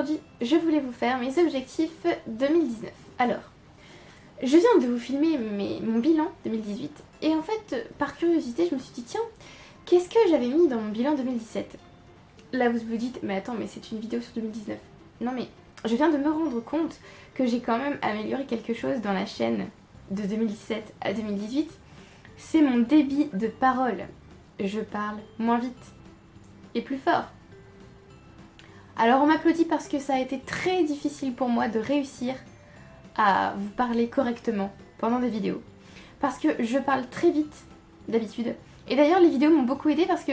aujourd'hui je voulais vous faire mes objectifs 2019. Alors, je viens de vous filmer mon bilan 2018 et en fait par curiosité je me suis dit tiens, qu'est-ce que j'avais mis dans mon bilan 2017 ? Là vous vous dites mais attends mais c'est une vidéo sur 2019. Non mais je viens de me rendre compte que j'ai quand même amélioré quelque chose dans la chaîne de 2017 à 2018. C'est mon débit de parole. Je parle moins vite et plus fort. Alors on m'applaudit parce que ça a été très difficile pour moi de réussir à vous parler correctement pendant des vidéos. Parce que je parle très vite d'habitude. Et d'ailleurs les vidéos m'ont beaucoup aidé parce que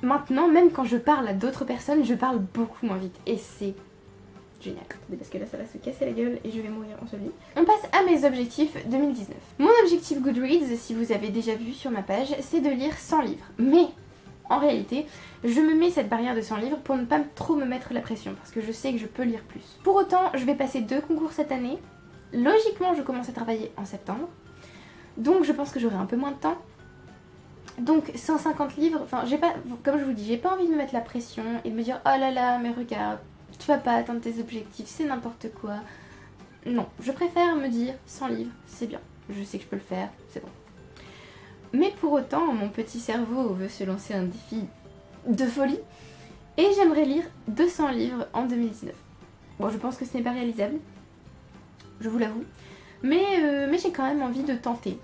maintenant, même quand je parle à d'autres personnes, je parle beaucoup moins vite. Et c'est génial. Parce que là ça va se casser la gueule et je vais mourir enseveli. On passe à mes objectifs 2019. Mon objectif Goodreads, si vous avez déjà vu sur ma page, c'est de lire 100 livres. Mais en réalité, je me mets cette barrière de 100 livres pour ne pas trop me mettre la pression. Parce que je sais que je peux lire plus. Pour autant, je vais passer 2 concours cette année. Logiquement, je commence à travailler en septembre. Donc je pense que j'aurai un peu moins de temps. Donc 150 livres, enfin j'ai pas, comme je vous dis, j'ai pas envie de me mettre la pression et de me dire oh là là mais regarde, tu vas pas atteindre tes objectifs, c'est n'importe quoi. Non, je préfère me dire 100 livres, c'est bien, je sais que je peux le faire, c'est bon. Mais pour autant, mon petit cerveau veut se lancer un défi de folie et j'aimerais lire 200 livres en 2019. Bon, je pense que ce n'est pas réalisable, je vous l'avoue, mais j'ai quand même envie de tenter.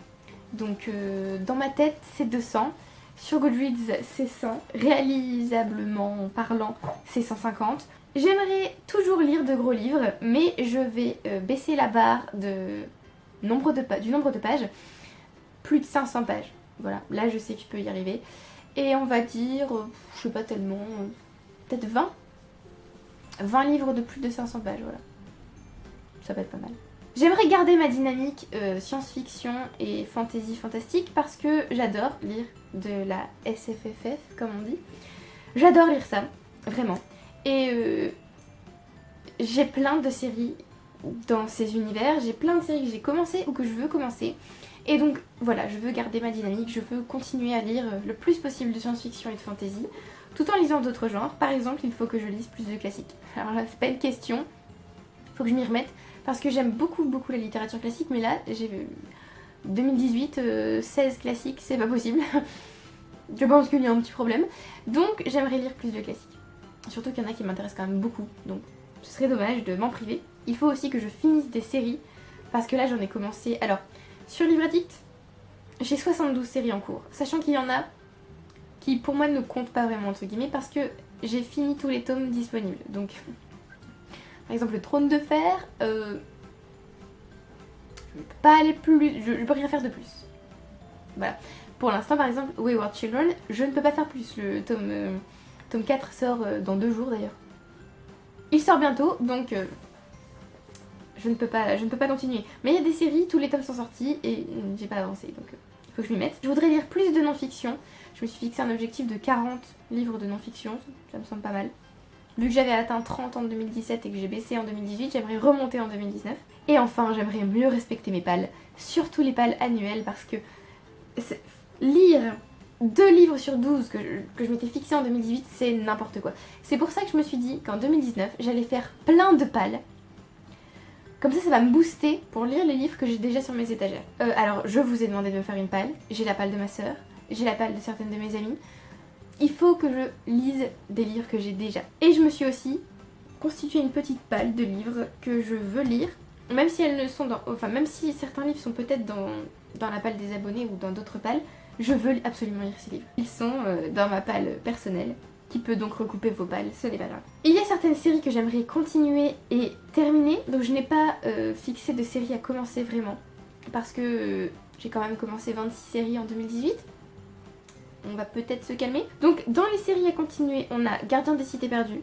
Donc dans ma tête c'est 200, sur Goodreads c'est 100, réalisablement parlant c'est 150. J'aimerais toujours lire de gros livres mais je vais baisser la barre du nombre de pages, plus de 500 pages. Voilà, là je sais que je peux y arriver. Et on va dire, je sais pas tellement, peut-être 20 livres de plus de 500 pages, voilà. Ça peut être pas mal. J'aimerais garder ma dynamique science-fiction et fantasy fantastique parce que j'adore lire de la SFFF comme on dit. J'adore lire ça, vraiment. Et j'ai plein de séries dans ces univers, j'ai plein de séries que j'ai commencé ou que je veux commencer. Et donc voilà, je veux garder ma dynamique, je veux continuer à lire le plus possible de science-fiction et de fantasy, tout en lisant d'autres genres. Par exemple, il faut que je lise plus de classiques. Alors là, c'est pas une question, il faut que je m'y remette. Parce que j'aime beaucoup la littérature classique, mais là, j'ai 2018, 16 classiques, c'est pas possible. Je pense qu'il y a un petit problème. Donc j'aimerais lire plus de classiques. Surtout qu'il y en a qui m'intéressent quand même beaucoup, donc ce serait dommage de m'en priver. Il faut aussi que je finisse des séries, parce que là j'en ai commencé... Alors, sur Livre Addict, j'ai 72 séries en cours, sachant qu'il y en a qui pour moi ne comptent pas vraiment entre guillemets, parce que j'ai fini tous les tomes disponibles, donc... Par exemple le Trône de Fer, je ne peux pas aller plus, je peux rien faire de plus. Voilà. Pour l'instant par exemple, Wayward Children, je ne peux pas faire plus. Le tome 4 sort dans 2 jours d'ailleurs. Il sort bientôt, donc je ne peux pas continuer. Mais il y a des séries, tous les tomes sont sortis et j'ai pas avancé, donc il faut que je m'y mette. Je voudrais lire plus de non-fiction. Je me suis fixé un objectif de 40 livres de non-fiction, ça me semble pas mal. Vu que j'avais atteint 30 en 2017 et que j'ai baissé en 2018, j'aimerais remonter en 2019. Et enfin, j'aimerais mieux respecter mes pales, surtout les pales annuelles, parce que lire 2 livres sur 12 que je m'étais fixé en 2018, c'est n'importe quoi. C'est pour ça que je me suis dit qu'en 2019, j'allais faire plein de pales. Comme ça va me booster pour lire les livres que j'ai déjà sur mes étagères. Alors, je vous ai demandé de me faire une palle. J'ai la palle de ma sœur, j'ai la palle de certaines de mes amies. Il faut que je lise des livres que j'ai déjà. Et je me suis aussi constitué une petite palle de livres que je veux lire, même si elles ne sont dans... Enfin, même si certains livres sont peut-être dans la palle des abonnés ou dans d'autres palles, je veux absolument lire ces livres. Ils sont dans ma palle personnelle, qui peut donc recouper vos palles, ce n'est pas grave. Il y a certaines séries que j'aimerais continuer et terminer, donc je n'ai pas fixé de série à commencer vraiment, parce que j'ai quand même commencé 26 séries en 2018. On va peut-être se calmer. Donc dans les séries à continuer, on a Gardien des Cités Perdues.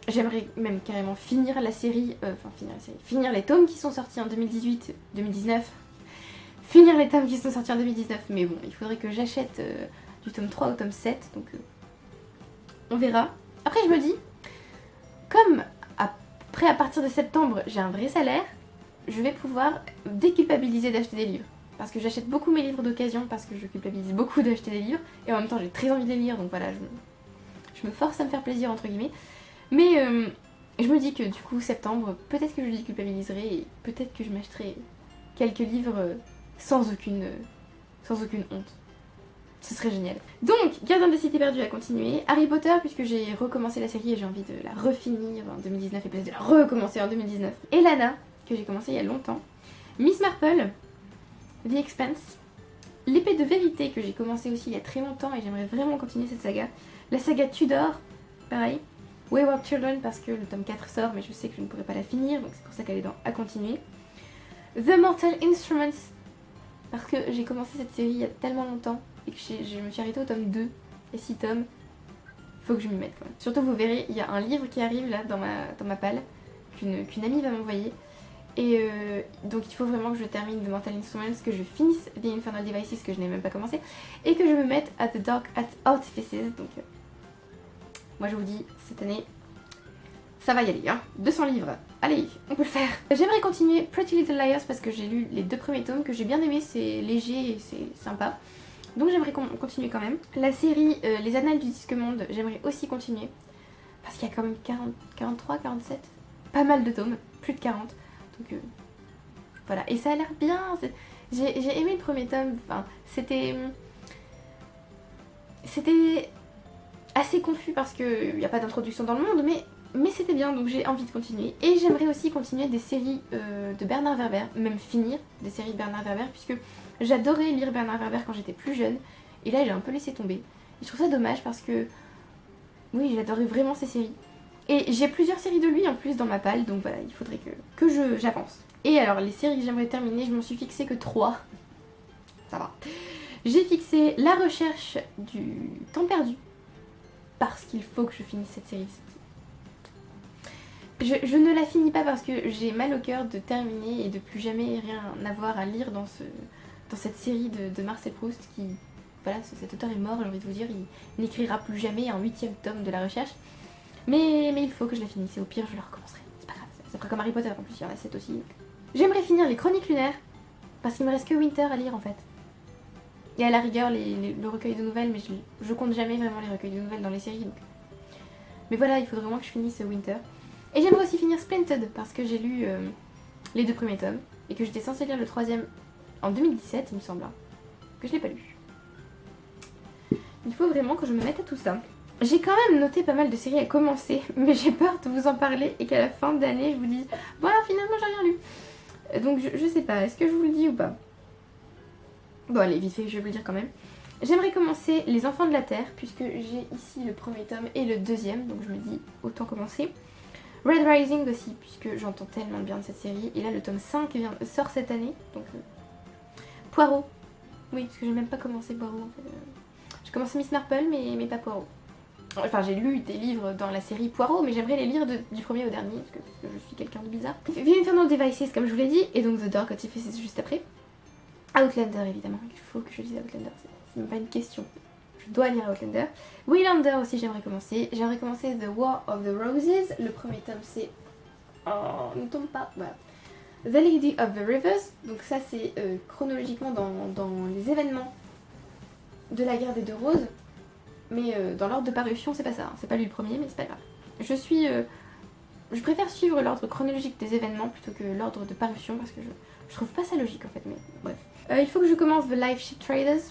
J'aimerais même carrément finir la série, finir les tomes qui sont sortis en 2018-2019. Finir les tomes qui sont sortis en 2019, mais bon, il faudrait que j'achète du tome 3 au tome 7, donc on verra. Après je me dis, comme après à partir de septembre j'ai un vrai salaire, je vais pouvoir déculpabiliser d'acheter des livres. Parce que j'achète beaucoup mes livres d'occasion, parce que je culpabilise beaucoup d'acheter des livres, et en même temps j'ai très envie de les lire, donc voilà, je me force à me faire plaisir entre guillemets. Mais je me dis que du coup septembre, peut-être que je déculpabiliserai et peut-être que je m'achèterai quelques livres sans aucune honte. Ce serait génial. Donc, Gardien des Cités Perdues à continuer. Harry Potter, puisque j'ai recommencé la série et j'ai envie de la refinir en 2019 et peut-être de la recommencer en 2019. Elana, que j'ai commencé il y a longtemps. Miss Marple, The Expanse. L'Épée de Vérité, que j'ai commencé aussi il y a très longtemps et j'aimerais vraiment continuer cette saga. La saga Tudor, pareil. Wayward Children, parce que le tome 4 sort, mais je sais que je ne pourrai pas la finir, donc c'est pour ça qu'elle est dans à continuer. The Mortal Instruments, parce que j'ai commencé cette série il y a tellement longtemps et que je me suis arrêtée au tome 2 et 6 tomes. Faut que je m'y mette quand même. Surtout, vous verrez, il y a un livre qui arrive là dans ma palle qu'une amie va m'envoyer. Et donc il faut vraiment que je termine The Mortal Instruments, que je finisse The Infernal Devices, que je n'ai même pas commencé, et que je me mette à The Dark Artifices. Donc moi je vous dis, cette année, ça va y aller, hein. 200 livres, allez, on peut le faire. J'aimerais continuer Pretty Little Liars parce que j'ai lu les 2 premiers tomes, que j'ai bien aimé, c'est léger et c'est sympa. Donc j'aimerais continuer quand même. La série Les Annales du Disque Monde, j'aimerais aussi continuer. Parce qu'il y a quand même 43, 47, pas mal de tomes, plus de 40. Donc voilà, et ça a l'air bien. J'ai aimé le premier tome, enfin, c'était assez confus parce qu'il n'y a pas d'introduction dans le monde, mais c'était bien, donc j'ai envie de continuer. Et j'aimerais aussi continuer des séries de Bernard Werber, même finir des séries de Bernard Werber, puisque j'adorais lire Bernard Werber quand j'étais plus jeune, et là j'ai un peu laissé tomber. Et je trouve ça dommage parce que, oui, j'adorais vraiment ces séries. Et j'ai plusieurs séries de lui en plus dans ma palle, donc voilà, il faudrait que j'avance. Et alors, les séries que j'aimerais terminer, je m'en suis fixé que 3. Ça va. J'ai fixé La Recherche du Temps Perdu, parce qu'il faut que je finisse cette série. Je ne la finis pas parce que j'ai mal au cœur de terminer et de plus jamais rien avoir à lire dans cette série de Marcel Proust qui... Voilà, cet auteur est mort, j'ai envie de vous dire, il n'écrira plus jamais un 8e tome de La Recherche. Mais il faut que je la finisse et au pire je la recommencerai. C'est pas grave, ça fera comme Harry Potter en plus, il y en a 7 aussi. Donc. J'aimerais finir les Chroniques Lunaires parce qu'il me reste que Winter à lire en fait. Et à la rigueur le recueil de nouvelles, mais je compte jamais vraiment les recueils de nouvelles dans les séries. Donc. Mais voilà, il faudrait vraiment que je finisse Winter. Et j'aimerais aussi finir Splinted parce que j'ai lu les 2 premiers tomes et que j'étais censée lire le 3e en 2017 il me semble, que je l'ai pas lu. Il faut vraiment que je me mette à tout ça. J'ai quand même noté pas mal de séries à commencer, mais j'ai peur de vous en parler et qu'à la fin d'année je vous dise voilà, finalement j'ai rien lu. Donc je sais pas, est-ce que je vous le dis ou pas? Bon allez, vite fait, je vais vous le dire quand même. J'aimerais commencer Les Enfants de la Terre, puisque j'ai ici le premier tome et le 2e, donc je me dis autant commencer. Red Rising aussi, puisque j'entends tellement bien de cette série. Et là le tome 5 sort cette année, donc Poirot. Oui, parce que j'ai même pas commencé Poirot en fait. J'ai commencé Miss Marple, mais pas Poirot. Enfin, j'ai lu des livres dans la série Poirot, mais j'aimerais les lire du premier au dernier, parce que je suis quelqu'un de bizarre. The Infernal Devices, comme je vous l'ai dit, et donc The Dark Artifices juste après. Outlander, évidemment, il faut que je lise Outlander, c'est même pas une question. Je dois lire Outlander. Waylander aussi, j'aimerais commencer. J'aimerais commencer The War of the Roses. Le premier tome, c'est... Oh, ne tombe pas, voilà. The Lady of the Rivers, donc ça c'est chronologiquement dans les événements de la guerre des 2 roses. Mais dans l'ordre de parution, c'est pas ça. Hein. C'est pas lui le premier, mais c'est pas grave. Je préfère suivre l'ordre chronologique des événements plutôt que l'ordre de parution parce que je trouve pas ça logique en fait, mais bref. Il faut que je commence The Life Ship Traders,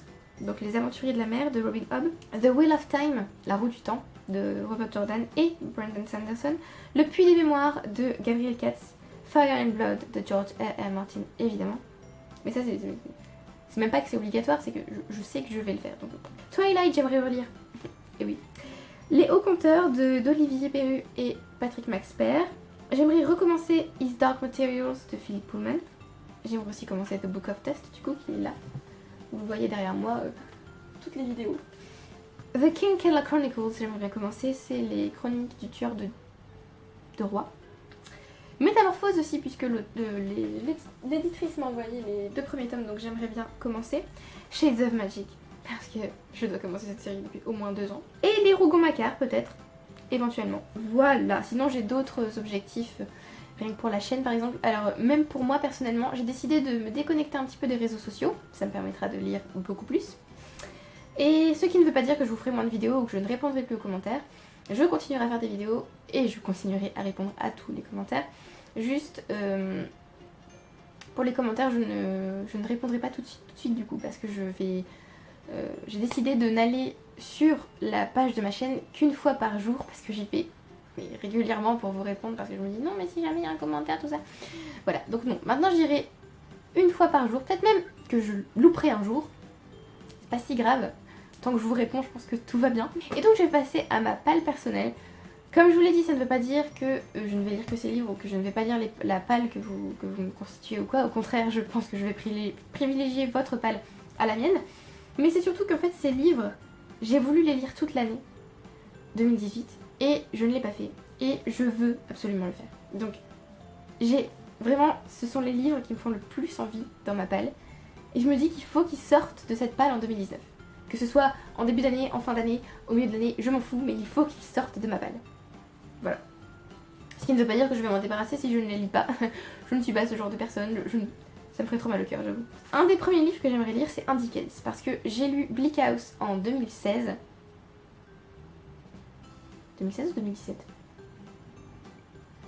donc Les Aventuriers de la Mer de Robin Hobb. The Wheel of Time, La Roue du Temps de Robert Jordan et Brandon Sanderson. Le Puits des Mémoires de Gabriel Katz. Fire and Blood de George R.R. Martin, évidemment. Mais ça, c'est même pas que c'est obligatoire, c'est que je sais que je vais le faire. Donc. Twilight, j'aimerais relire. Et oui. Les Hauts Compteurs d'Olivier Perru et Patrick Maxper. J'aimerais recommencer His Dark Materials de Philip Pullman. J'aimerais aussi commencer The Book of Test, du coup, qui est là. Vous voyez derrière moi toutes les vidéos. The King Killer Chronicles, j'aimerais bien commencer. C'est les chroniques du tueur de roi. Métamorphose aussi, puisque l'éditrice m'a envoyé les 2 premiers tomes, donc j'aimerais bien commencer. Shades of Magic, parce que je dois commencer cette série depuis au moins 2 ans. Et les Rougon-Macquart, peut-être, éventuellement. Voilà, sinon j'ai d'autres objectifs, rien que pour la chaîne par exemple. Alors, même pour moi personnellement, j'ai décidé de me déconnecter un petit peu des réseaux sociaux, ça me permettra de lire beaucoup plus. Et ce qui ne veut pas dire que je vous ferai moins de vidéos ou que je ne répondrai plus aux commentaires. je continuerai à faire des vidéos et je continuerai à répondre à tous les commentaires. Juste, pour les commentaires, je ne répondrai pas tout de suite du coup, parce que j'ai décidé de n'aller sur la page de ma chaîne qu'une fois par jour, parce que j'y vais régulièrement pour vous répondre, parce que je me dis non mais si jamais il y a un commentaire, tout ça. Voilà, donc non, maintenant j'irai une fois par jour, peut-être même que je louperai un jour, c'est pas si grave, tant que je vous réponds je pense que tout va bien. Et donc je vais passer à ma palle personnelle. Comme je vous l'ai dit, ça ne veut pas dire que je ne vais lire que ces livres ou que je ne vais pas lire la palle que vous me constituez ou quoi. Au contraire, je pense que je vais privilégier votre palle à la mienne. Mais c'est surtout qu'en fait, ces livres, j'ai voulu les lire toute l'année 2018 et je ne l'ai pas fait. Et je veux absolument le faire. Donc, ce sont les livres qui me font le plus envie dans ma palle. Et je me dis qu'il faut qu'ils sortent de cette palle en 2019. Que ce soit en début d'année, en fin d'année, au milieu de l'année, je m'en fous, mais il faut qu'ils sortent de ma palle. Voilà. Ce qui ne veut pas dire que je vais m'en débarrasser si je ne les lis pas. Je ne suis pas ce genre de personne, ça me ferait trop mal au cœur, j'avoue. Un des premiers livres que j'aimerais lire, c'est un Dickens, parce que j'ai lu Bleak House en 2016. 2016 ou 2017 ?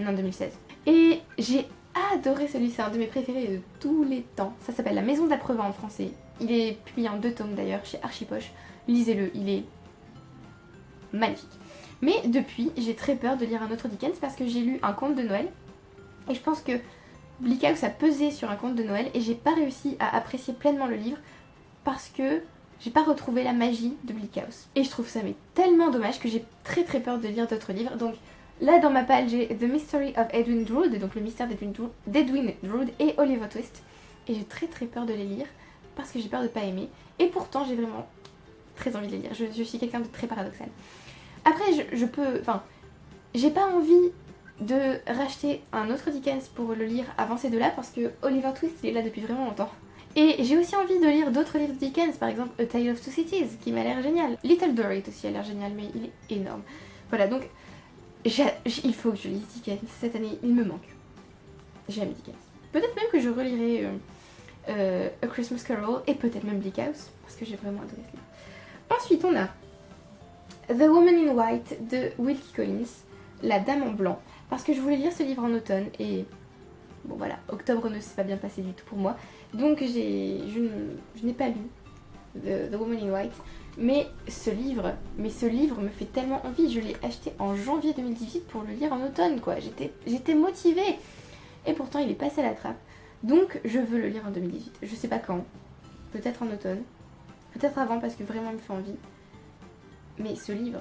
Non, 2016. Et j'ai adoré celui-ci, c'est un de mes préférés de tous les temps. Ça s'appelle La Maison d'Aprevent en français. Il est publié en 2 tomes d'ailleurs chez Archipoche. Lisez-le, il est magnifique. Mais depuis, j'ai très peur de lire un autre Dickens parce que j'ai lu un conte de Noël. Et je pense que Bleak House a pesé sur un conte de Noël et j'ai pas réussi à apprécier pleinement le livre parce que j'ai pas retrouvé la magie de Bleak House. Et je trouve ça mais tellement dommage que j'ai très peur de lire d'autres livres. Donc là dans ma palle j'ai The Mystery of Edwin Drood, donc le mystère d'Edwin Drood et Oliver Twist. Et j'ai très peur de les lire parce que j'ai peur de pas aimer. Et pourtant j'ai vraiment très envie de les lire. Je suis quelqu'un de très paradoxal. Après, j'ai pas envie de racheter un autre Dickens pour le lire avant ces deux-là parce que Oliver Twist il est là depuis vraiment longtemps. Et j'ai aussi envie de lire d'autres livres de Dickens, par exemple A Tale of Two Cities qui m'a l'air génial. Little Dorrit aussi a l'air génial, mais il est énorme. Voilà, donc il faut que je lise Dickens cette année, il me manque. J'aime Dickens. Peut-être même que je relirai A Christmas Carol et peut-être même Bleak House parce que j'ai vraiment adoré ce livre. Ensuite, on a The Woman in White de Wilkie Collins, La Dame en Blanc, parce que je voulais lire ce livre en automne et bon voilà, octobre ne s'est pas bien passé du tout pour moi, donc je n'ai pas lu The Woman in White, mais ce livre me fait tellement envie, je l'ai acheté en janvier 2018 pour le lire en automne quoi, j'étais motivée et pourtant il est passé à la trappe, donc je veux le lire en 2018, je sais pas quand, peut-être en automne, peut-être avant parce que vraiment il me fait envie. Mais ce livre,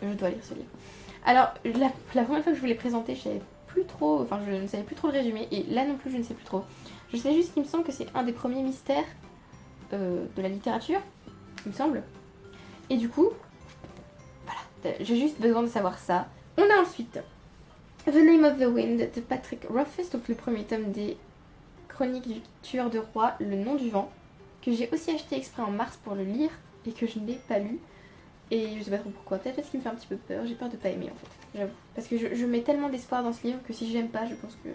je dois lire ce livre. Alors, la première fois que je vous l'ai présenté, je savais plus trop, je ne savais plus trop le résumer, et là non plus je ne sais plus trop. Je sais juste qu'il me semble que c'est un des premiers mystères de la littérature, il me semble. Et du coup, voilà, j'ai juste besoin de savoir ça. On a ensuite The Name of the Wind de Patrick Rothfuss, donc le premier tome des Chroniques du tueur de roi, Le nom du vent, que j'ai aussi acheté exprès en mars pour le lire, et que je ne l'ai pas lu. Et je sais pas trop pourquoi, peut-être parce qu'il me fait un petit peu peur, j'ai peur de pas aimer en fait, j'avoue. Parce que je mets tellement d'espoir dans ce livre que si j'aime pas, je pense que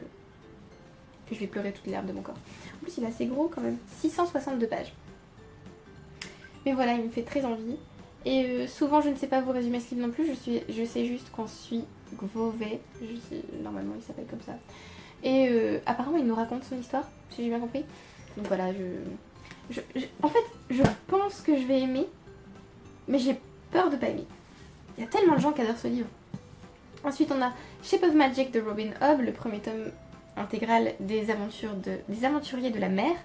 je vais pleurer toutes les larmes de mon corps. En plus il est assez gros quand même, 662 pages. Mais voilà, il me fait très envie. Et souvent je ne sais pas vous résumer ce livre non plus, je sais juste qu'on suit Gvové, normalement il s'appelle comme ça. Et apparemment il nous raconte son histoire, si j'ai bien compris. Donc voilà, en fait, je pense que je vais aimer, mais j'ai peur de pas aimer. Il y a tellement de gens qui adorent ce livre. Ensuite, on a Shape of Magic de Robin Hobb, le premier tome intégral des aventuriers de la mer,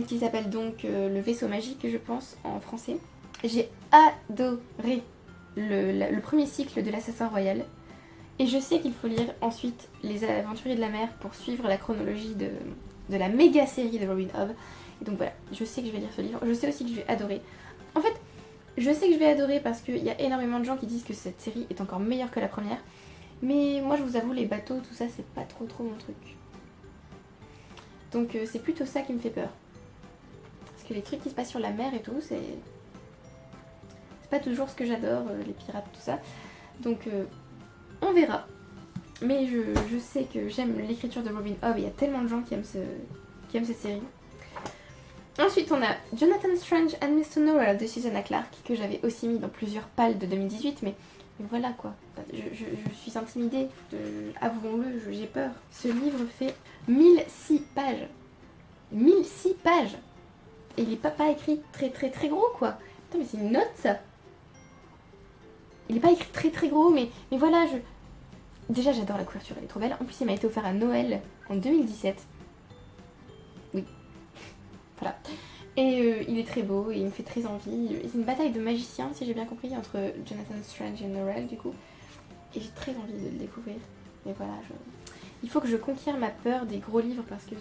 qui s'appelle donc Le vaisseau magique, je pense, en français. J'ai adoré le premier cycle de l'Assassin Royal. Et je sais qu'il faut lire ensuite Les aventuriers de la mer pour suivre la chronologie de la méga série de Robin Hobb. Et donc voilà, je sais que je vais lire ce livre, je sais aussi que je vais adorer. En fait, je sais que je vais adorer parce qu'il y a énormément de gens qui disent que cette série est encore meilleure que la première. Mais moi je vous avoue, les bateaux, tout ça, c'est pas trop mon truc. Donc c'est plutôt ça qui me fait peur. Parce que les trucs qui se passent sur la mer et tout, c'est pas toujours ce que j'adore, les pirates, tout ça. Donc on verra. Mais je sais que j'aime l'écriture de Robin Hobb, il y a tellement de gens qui aiment cette série. Ensuite, on a Jonathan Strange and Mr. Norrell de Susanna Clarke, que j'avais aussi mis dans plusieurs pales de 2018, mais voilà quoi. Je suis intimidée, avouons-le, j'ai peur. Ce livre fait 1006 pages. 1006 pages. Et il est pas écrit très gros quoi. Attends, mais c'est une note ça. Il est pas écrit très gros, mais voilà, déjà j'adore la couverture, elle est trop belle. En plus, il m'a été offert à Noël en 2017. Oui. Voilà. Et il est très beau et il me fait très envie. C'est une bataille de magiciens, si j'ai bien compris, entre Jonathan Strange et Norrell, du coup. Et j'ai très envie de le découvrir. Mais voilà, il faut que je conquière ma peur des gros livres parce que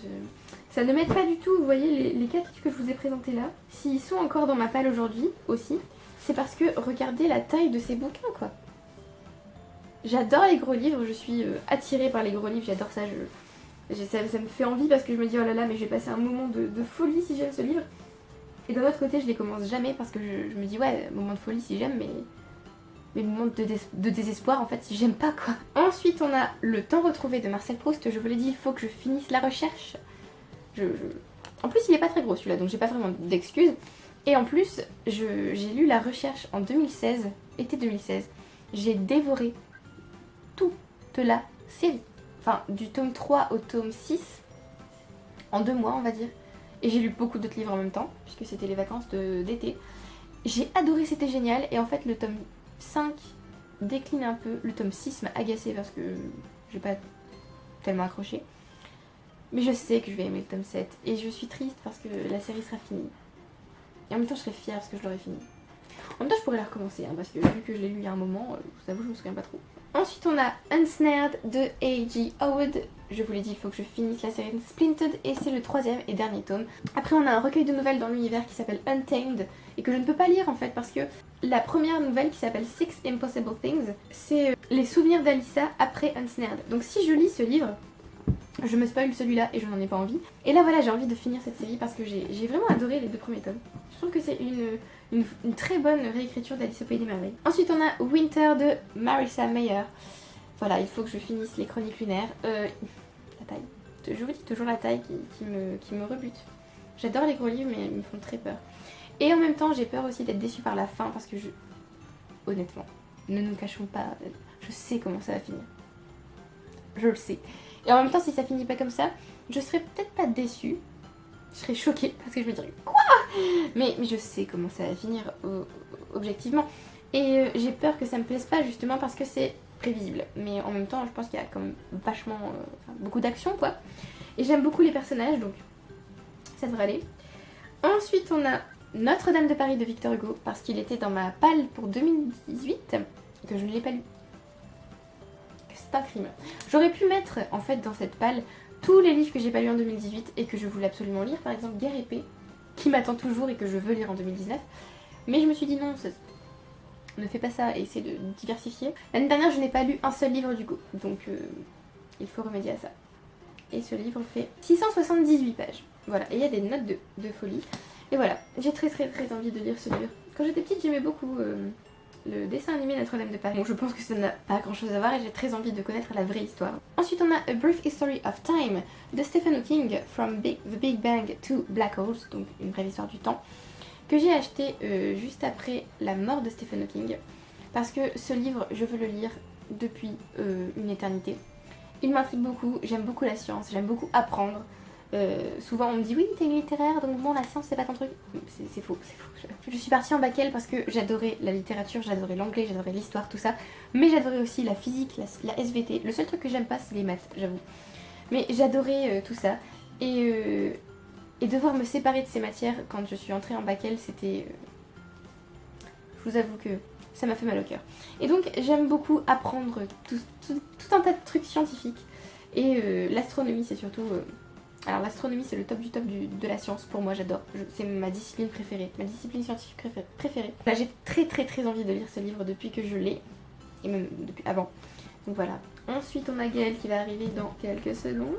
ça ne m'aide pas du tout. Vous voyez, les 4 livres que je vous ai présentés là, s'ils sont encore dans ma palle aujourd'hui aussi, c'est parce que regardez la taille de ces bouquins, quoi. J'adore les gros livres, je suis attirée par les gros livres, j'adore ça. Ça me fait envie parce que je me dis oh là là, mais je vais passer un moment de folie si j'aime ce livre. Et d'un autre côté, je les commence jamais parce que je me dis ouais, moment de folie si j'aime, mais moment de désespoir en fait si j'aime pas quoi. Ensuite, on a Le Temps retrouvé de Marcel Proust. Je vous l'ai dit, il faut que je finisse la recherche. En plus, il est pas très gros celui-là, donc j'ai pas vraiment d'excuses. Et en plus, j'ai lu La Recherche en 2016, été 2016. J'ai dévoré toute la série. Enfin, du tome 3 au tome 6, en 2 mois on va dire. Et j'ai lu beaucoup d'autres livres en même temps, puisque c'était les vacances d'été. J'ai adoré, c'était génial. Et en fait, le tome 5 décline un peu. Le tome 6 m'a agacée parce que j'ai pas tellement accroché. Mais je sais que je vais aimer le tome 7. Et je suis triste parce que la série sera finie. Et en même temps, je serai fière parce que je l'aurai fini. En même temps, je pourrais la recommencer, hein, parce que vu que je l'ai lu il y a un moment, je vous avoue, je me souviens pas trop. Ensuite, on a Unsnared de A.G. Howard. Je vous l'ai dit, il faut que je finisse la série Splintered et c'est le 3e et dernier tome. Après, on a un recueil de nouvelles dans l'univers qui s'appelle Untamed et que je ne peux pas lire en fait parce que la première nouvelle qui s'appelle Six Impossible Things, c'est les souvenirs d'Alyssa après Unsnared. Donc si je lis ce livre, je me spoil celui-là et je n'en ai pas envie. Et là voilà, j'ai envie de finir cette série parce que j'ai vraiment adoré les 2 premiers tomes. Je trouve que c'est une très bonne réécriture d'Alice au Pays des Merveilles. Ensuite on a Winter de Marissa Meyer. Voilà, il faut que je finisse les chroniques lunaires. La taille. Je vous dis toujours la taille qui me rebute. J'adore les gros livres mais ils me font très peur. Et en même temps j'ai peur aussi d'être déçue par la fin parce que honnêtement, ne nous cachons pas, je sais comment ça va finir. Je le sais. Et en même temps si ça finit pas comme ça, je serais peut-être pas déçue. Je serais choquée parce que je me dirais quoi, mais je sais comment ça va finir objectivement. Et j'ai peur que ça me plaise pas justement parce que c'est prévisible. Mais en même temps je pense qu'il y a quand même vachement beaucoup d'action quoi. Et j'aime beaucoup les personnages donc ça devrait aller. Ensuite on a Notre-Dame de Paris de Victor Hugo parce qu'il était dans ma palle pour 2018 que je ne l'ai pas lu. C'est un crime. J'aurais pu mettre en fait dans cette palle tous les livres que j'ai pas lus en 2018 et que je voulais absolument lire, par exemple Guerre épée, qui m'attend toujours et que je veux lire en 2019. Mais je me suis dit non, ne fais pas ça et essaie de diversifier. L'année dernière, je n'ai pas lu un seul livre d'Hugo, donc il faut remédier à ça. Et ce livre fait 678 pages. Voilà, et il y a des notes de folie. Et voilà, j'ai très envie de lire ce livre. Quand j'étais petite, j'aimais beaucoup le dessin animé Notre-Dame de Paris. Bon, je pense que ça n'a pas grand chose à voir et j'ai très envie de connaître la vraie histoire. Ensuite, on a A Brief History of Time de Stephen Hawking, From The Big Bang to Black Holes, donc une brève histoire du temps, que j'ai acheté juste après la mort de Stephen Hawking, parce que ce livre, je veux le lire depuis une éternité. Il m'intrigue beaucoup, j'aime beaucoup la science, j'aime beaucoup apprendre. Souvent on me dit oui t'es littéraire donc bon la science c'est pas ton truc. C'est faux, c'est faux. Je suis partie en bac L parce que j'adorais la littérature, j'adorais l'anglais, j'adorais l'histoire, tout ça. Mais j'adorais aussi la physique, la SVT. Le seul truc que j'aime pas c'est les maths, j'avoue. Mais j'adorais tout ça. Et devoir me séparer de ces matières quand je suis entrée en bac L, c'était... je vous avoue que ça m'a fait mal au cœur. Et donc j'aime beaucoup apprendre tout un tas de trucs scientifiques. Et l'astronomie c'est surtout... Alors l'astronomie c'est le top du top de la science pour moi, j'adore. C'est ma discipline préférée, ma discipline scientifique préférée. Là j'ai très envie de lire ce livre depuis que je l'ai, et même depuis avant. Donc voilà. Ensuite on a Gaëlle qui va arriver dans quelques secondes.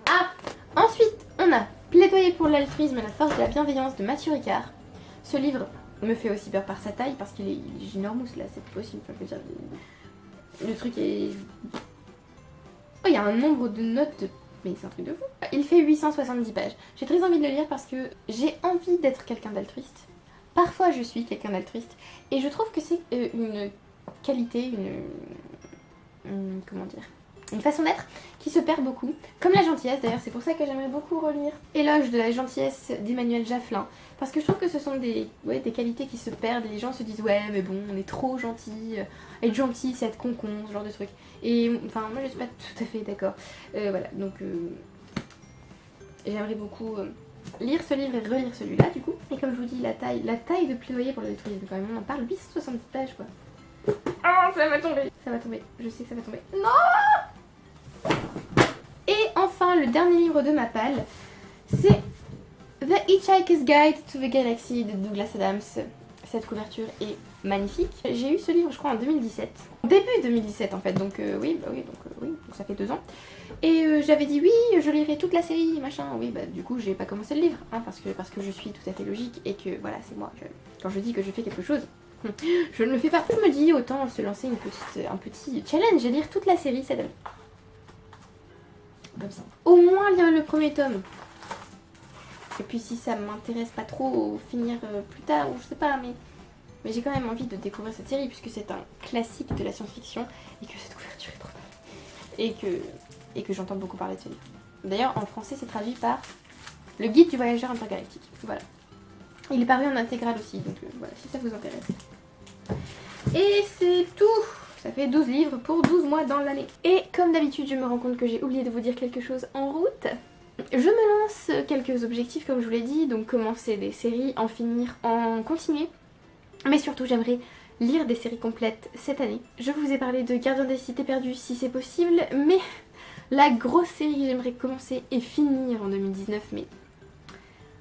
Ah, ensuite on a Plaidoyer pour l'altruisme et la force de la bienveillance de Mathieu Ricard. Ce livre me fait aussi peur par sa taille parce qu'il est ginormous là, c'est possible. Enfin, je veux dire, le truc est... Oh, il y a un nombre de notes Mais c'est un truc de fou. Il fait 870 pages. J'ai très envie de le lire parce que j'ai envie d'être quelqu'un d'altruiste. Parfois je suis quelqu'un d'altruiste. Et je trouve que c'est une qualité, comment dire, une façon d'être qui se perd beaucoup. Comme la gentillesse d'ailleurs, c'est pour ça que j'aimerais beaucoup relire Éloge de la gentillesse d'Emmanuel Jaffelin. Parce que je trouve que ce sont des qualités qui se perdent. Les gens se disent ouais mais bon on est trop gentil. Être gentil c'est être con, ce genre de truc. Et enfin moi je suis pas tout à fait d'accord. Voilà donc j'aimerais beaucoup lire ce livre et relire celui-là du coup. Et comme je vous dis la taille de plaidoyer pour l'altruisme quand même, on en parle 870 pages quoi. Oh ça va tomber. Ça va tomber, je sais que ça va tomber. Non. Et enfin le dernier livre de ma palle, c'est The Hitchhiker's Guide to the Galaxy de Douglas Adams. Cette couverture est magnifique. J'ai eu ce livre je crois en 2017. Début 2017 en fait, donc oui, donc ça fait 2 ans. Et j'avais dit oui, je lirai toute la série, machin. Oui, bah du coup j'ai pas commencé le livre, hein, parce que je suis tout à fait logique et que voilà, c'est moi. Quand je dis que je fais quelque chose, je ne le fais pas. Je me dis autant se lancer un petit challenge et lire toute la série cette année. Comme ça. Au moins lire le premier tome. Et puis si ça m'intéresse pas trop, finir plus tard, ou je sais pas, mais j'ai quand même envie de découvrir cette série puisque c'est un classique de la science-fiction et que cette couverture est trop belle. Et que j'entends beaucoup parler de ce livre. D'ailleurs en français c'est traduit par Le Guide du voyageur intergalactique. Voilà. Il est paru en intégrale aussi, donc voilà, si ça vous intéresse. Et c'est tout. Ça fait 12 livres pour 12 mois dans l'année. Et comme d'habitude je me rends compte que j'ai oublié de vous dire quelque chose en route. Je me lance quelques objectifs comme je vous l'ai dit, donc commencer des séries, en finir, en continuer. Mais surtout j'aimerais lire des séries complètes cette année. Je vous ai parlé de Gardien des Cités Perdues si c'est possible, mais la grosse série que j'aimerais commencer et finir en 2019, mais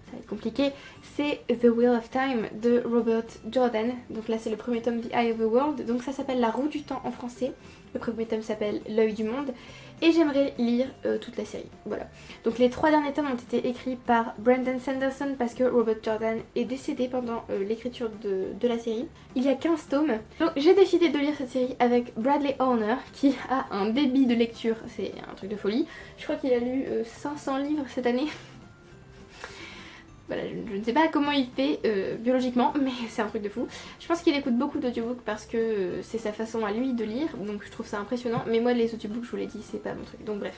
ça va être compliqué, c'est The Wheel of Time de Robert Jordan. Donc là c'est le premier tome, The Eye of the World, donc ça s'appelle La Roue du Temps en français. Le premier tome s'appelle L'œil du monde. Et j'aimerais lire toute la série. Voilà. Donc les 3 derniers tomes ont été écrits par Brandon Sanderson parce que Robert Jordan est décédé pendant l'écriture de la série. Il y a 15 tomes. Donc j'ai décidé de lire cette série avec Bradley Horner qui a un débit de lecture. C'est un truc de folie. Je crois qu'il a lu 500 livres cette année. Voilà, je ne sais pas comment il fait biologiquement, mais c'est un truc de fou. Je pense qu'il écoute beaucoup d'audiobooks parce que c'est sa façon à lui de lire, donc je trouve ça impressionnant. Mais moi, les audiobooks, je vous l'ai dit, c'est pas mon truc. Donc bref,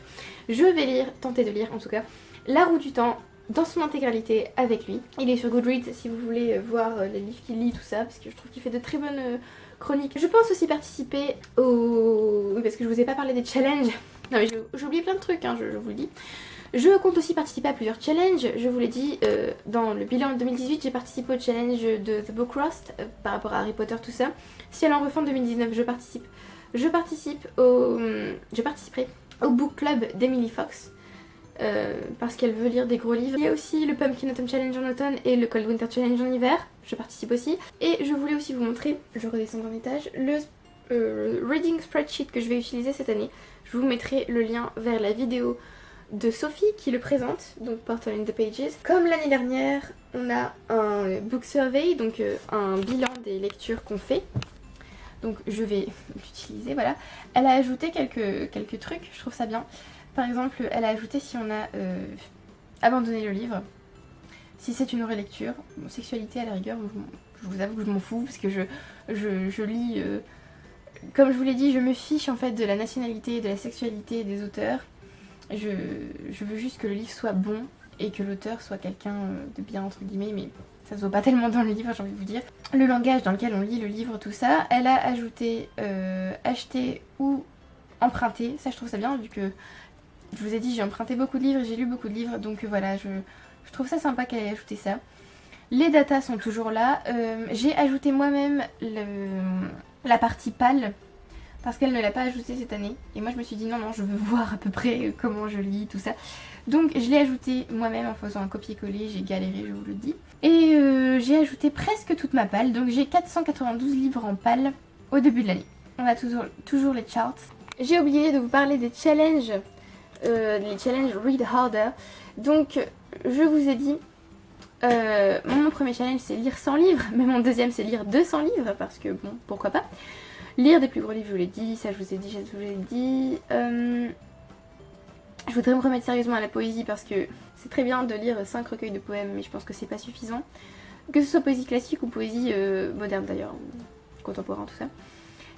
je vais tenter de lire en tout cas, La Roue du Temps dans son intégralité avec lui. Il est sur Goodreads si vous voulez voir les livres qu'il lit, tout ça, parce que je trouve qu'il fait de très bonnes chroniques. Je pense aussi participer au... Oui, parce que je vous ai pas parlé des challenges. Non mais j'ai oublié plein de trucs, hein, je vous le dis. Je compte aussi participer à plusieurs challenges, je vous l'ai dit, dans le bilan 2018 j'ai participé au challenge de The Book Rust par rapport à Harry Potter tout ça. Si elle en refait en 2019 je participerai au book club d'Emily Fox parce qu'elle veut lire des gros livres. Il y a aussi le Pumpkin Autumn Challenge en automne et le Cold Winter Challenge en hiver, je participe aussi. Et je voulais aussi vous montrer, je redescends d'un étage, le reading spreadsheet que je vais utiliser cette année. Je vous mettrai le lien vers la vidéo de Sophie qui le présente, donc Portal in the Pages. Comme l'année dernière, on a un book survey, donc un bilan des lectures qu'on fait. Donc je vais l'utiliser, voilà. Elle a ajouté quelques trucs, je trouve ça bien. Par exemple, elle a ajouté si on a abandonné le livre, si c'est une relecture, bon, sexualité à la rigueur, je vous avoue que je m'en fous, parce que je lis... comme je vous l'ai dit, je me fiche en fait de la nationalité et de la sexualité des auteurs. Je veux juste que le livre soit bon et que l'auteur soit quelqu'un de bien entre guillemets, mais ça se voit pas tellement dans le livre, j'ai envie de vous dire. Le langage dans lequel on lit le livre, tout ça. Elle a ajouté acheter ou emprunter, ça je trouve ça bien vu que je vous ai dit j'ai emprunté beaucoup de livres et j'ai lu beaucoup de livres, donc voilà, je trouve ça sympa qu'elle ait ajouté ça. Les datas sont toujours là. J'ai ajouté moi-même la partie pâle parce qu'elle ne l'a pas ajouté cette année. Et moi je me suis dit non, je veux voir à peu près comment je lis, tout ça. Donc je l'ai ajouté moi-même en faisant un copier-coller, j'ai galéré, je vous le dis. Et j'ai ajouté presque toute ma palle, donc j'ai 492 livres en palle au début de l'année. On a toujours les charts. J'ai oublié de vous parler des challenges, les challenges Read Harder. Donc je vous ai dit, mon premier challenge c'est lire 100 livres, mais mon deuxième c'est lire 200 livres, parce que bon, pourquoi pas. Lire des plus gros livres, je vous l'ai dit, ça je vous ai dit, Je voudrais me remettre sérieusement à la poésie parce que c'est très bien de lire 5 recueils de poèmes, mais je pense que c'est pas suffisant. Que ce soit poésie classique ou poésie moderne d'ailleurs, contemporain, tout ça.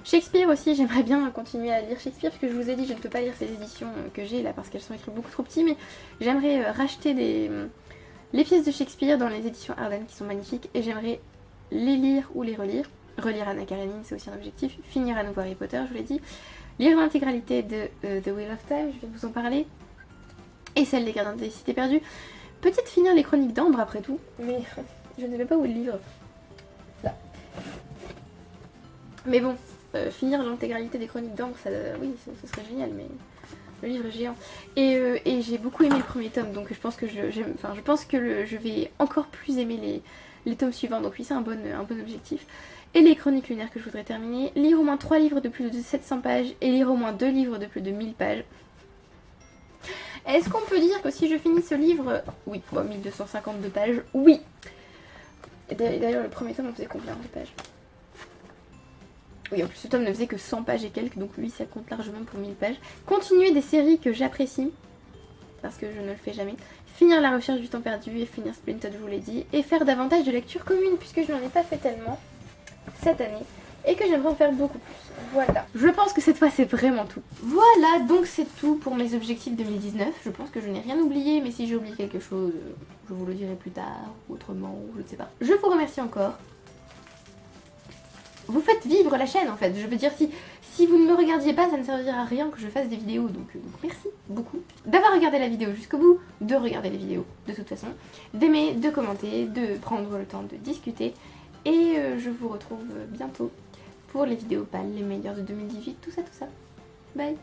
Shakespeare aussi, j'aimerais bien continuer à lire Shakespeare parce que je vous ai dit, je ne peux pas lire ces éditions que j'ai là parce qu'elles sont écrites beaucoup trop petits, mais j'aimerais racheter les pièces de Shakespeare dans les éditions Ardennes qui sont magnifiques et j'aimerais les lire ou les relire. Relire Anna Karenine, c'est aussi un objectif. Finir à nouveau Harry Potter, je vous l'ai dit. Lire l'intégralité de The Wheel of Time, je vais vous en parler. Et celle des Gardiens des Cités Perdues. Peut-être finir les Chroniques d'Ambre après tout, mais je ne sais pas où est le livre. Là. Mais bon, finir l'intégralité des Chroniques d'Ambre, ça, oui, ce serait génial, mais le livre est géant. Et j'ai beaucoup aimé le premier tome, donc je pense que je vais encore plus aimer les tomes suivants, donc oui, c'est un bon objectif. Et les Chroniques lunaires que je voudrais terminer. Lire au moins 3 livres de plus de 700 pages et lire au moins 2 livres de plus de 1000 pages. Est-ce qu'on peut dire que si je finis ce livre... Oui, bon, 1252 pages, oui. Et d'ailleurs, le premier tome, on faisait combien de pages? Oui, en plus, ce tome ne faisait que 100 pages et quelques, donc lui, ça compte largement pour 1000 pages. Continuer des séries que j'apprécie, parce que je ne le fais jamais. Finir La Recherche du Temps Perdu et finir Splinter, je vous l'ai dit. Et faire davantage de lectures communes, puisque je n'en ai pas fait tellement cette année. Et que j'aimerais en faire beaucoup plus. Voilà. Je pense que cette fois, c'est vraiment tout. Voilà, donc c'est tout pour mes objectifs 2019. Je pense que je n'ai rien oublié, mais si j'ai oublié quelque chose, je vous le dirai plus tard, ou autrement, ou je ne sais pas. Je vous remercie encore. Vous faites vivre la chaîne en fait. Je veux dire, si vous ne me regardiez pas, ça ne servira à rien que je fasse des vidéos. Donc merci beaucoup d'avoir regardé la vidéo jusqu'au bout, de regarder les vidéos de toute façon, d'aimer, de commenter, de prendre le temps de discuter. Et je vous retrouve bientôt pour les vidéos pâles, les meilleures de 2018, tout ça, tout ça. Bye!